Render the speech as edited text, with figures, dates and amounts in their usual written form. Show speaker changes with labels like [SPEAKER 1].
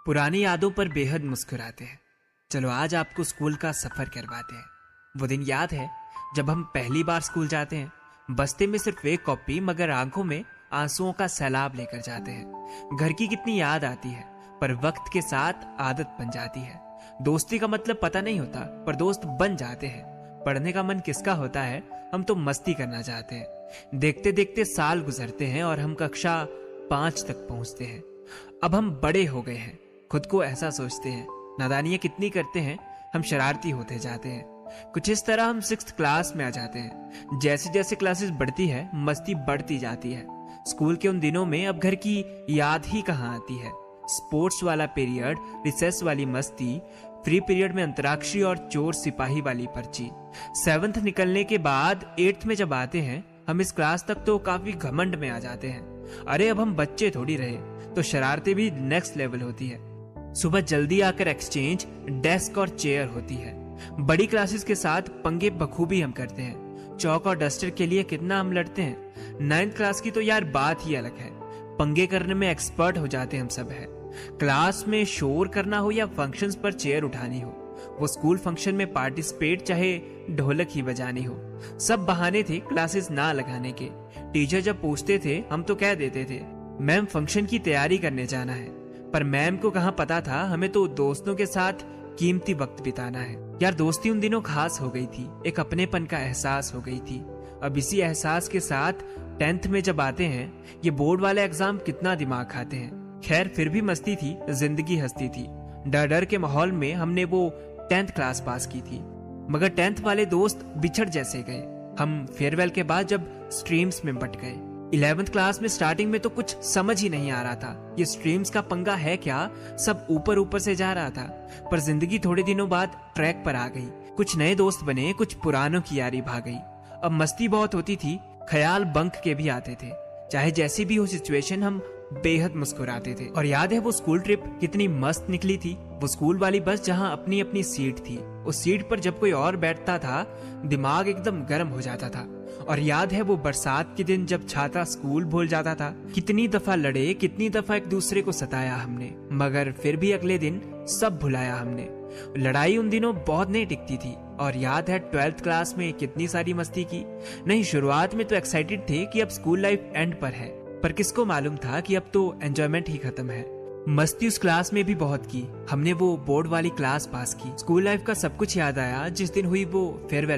[SPEAKER 1] पुरानी यादों पर बेहद मुस्कुराते हैं। चलो आज आपको स्कूल का सफर करवाते हैं। वो दिन याद है जब हम पहली बार स्कूल जाते हैं, बस्ते में सिर्फ एक कॉपी मगर आंखों में आंसुओं का सैलाब लेकर जाते हैं। घर की कितनी याद आती है पर वक्त के साथ आदत बन जाती है। दोस्ती का मतलब पता नहीं होता पर दोस्त बन जाते हैं। पढ़ने का मन किसका होता है, हम तो मस्ती करना चाहते हैं। देखते देखते साल गुजरते हैं और हम कक्षा 5 तक पहुंचते हैं। अब हम बड़े हो गए हैं, खुद को ऐसा सोचते हैं। नादानियां कितनी करते हैं, हम शरारती होते जाते हैं। कुछ इस तरह हम 6th क्लास में आ जाते हैं। जैसे जैसे क्लासेस बढ़ती है मस्ती बढ़ती जाती है। स्कूल के उन दिनों में अब घर की याद ही कहाँ आती है। स्पोर्ट्स वाला पीरियड, रिसेस वाली मस्ती, फ्री पीरियड में अंतराक्षरी और चोर सिपाही वाली पर्ची। 7th निकलने के बाद 8th में जब आते हैं हम इस क्लास तक तो काफी घमंड में आ जाते हैं। अरे अब हम बच्चे थोड़ी रहे, तो शरारतें भी नेक्स्ट लेवल होती है। सुबह जल्दी आकर एक्सचेंज, डेस्क और चेयर होती है। बड़ी क्लासेस के साथ पंगे बखूबी हम करते हैं। चौक और डस्टर के लिए कितना हम लड़ते हैं। 9th क्लास की तो यार बात ही अलग है। पंगे करने में एक्सपर्ट हो जाते हम सब है। क्लास में शोर करना हो या फंक्शंस पर चेयर उठानी हो, वो स्कूल फंक्शन में पार्टिसिपेट चाहे ढोलक ही बजानी हो, सब बहाने थे क्लासेस ना लगाने के। टीचर जब पूछते थे हम तो कह देते थे मैम फंक्शन की तैयारी करने जाना है। पर मैम को कहाँ पता था हमें तो दोस्तों के साथ कीमती वक्त बिताना है। यार दोस्ती उन दिनों खास हो गई थी, एक अपनेपन का एहसास हो गई थी। अब इसी एहसास के साथ 10th में जब आते हैं, ये बोर्ड वाले एग्जाम कितना दिमाग खाते हैं। खैर फिर भी मस्ती थी, जिंदगी हंसती थी। डर डर के माहौल में हमने वो 10th क्लास पास की थी। मगर 10th वाले दोस्त बिछड़ जैसे गए। हम फेयरवेल के बाद जब स्ट्रीम्स में बट गए। 11th क्लास में स्टार्टिंग में तो कुछ समझ ही नहीं आ रहा था, ये स्ट्रीम्स का पंगा है क्या, सब ऊपर ऊपर से जा रहा था। पर जिंदगी थोड़े दिनों बाद ट्रैक पर आ गई। कुछ नए दोस्त बने, कुछ पुरानों की यारी भाग गई। अब मस्ती बहुत होती थी, ख्याल बंक के भी आते थे। चाहे जैसी भी हो सिचुएशन, हम बेहद मुस्कुराते थे। और याद है वो स्कूल ट्रिप कितनी मस्त निकली थी। वो स्कूल वाली बस जहाँ अपनी अपनी सीट थी, उस सीट पर जब कोई और बैठता था दिमाग एकदम गर्म हो जाता था। और याद है वो बरसात के दिन जब छाता स्कूल भूल जाता था। कितनी दफा लड़े, कितनी दफा एक दूसरे को सताया हमने, मगर फिर भी अगले दिन सब भुलाया हमने। लड़ाई उन दिनों बहुत नहीं टिकती थी। और याद है 12th क्लास में कितनी सारी मस्ती की। नहीं, शुरुआत में तो एक्साइटेड थे कि अब स्कूल लाइफ एंड पर है, पर किसको मालूम था कि अब तो एंजॉयमेंट ही खत्म है। मस्ती उस क्लास में भी बहुत की। हमने वो बोर्ड वाली क्लास पास की। स्कूल लाइफ का सब कुछ याद आया जिस दिन हुई वो फेयरवेल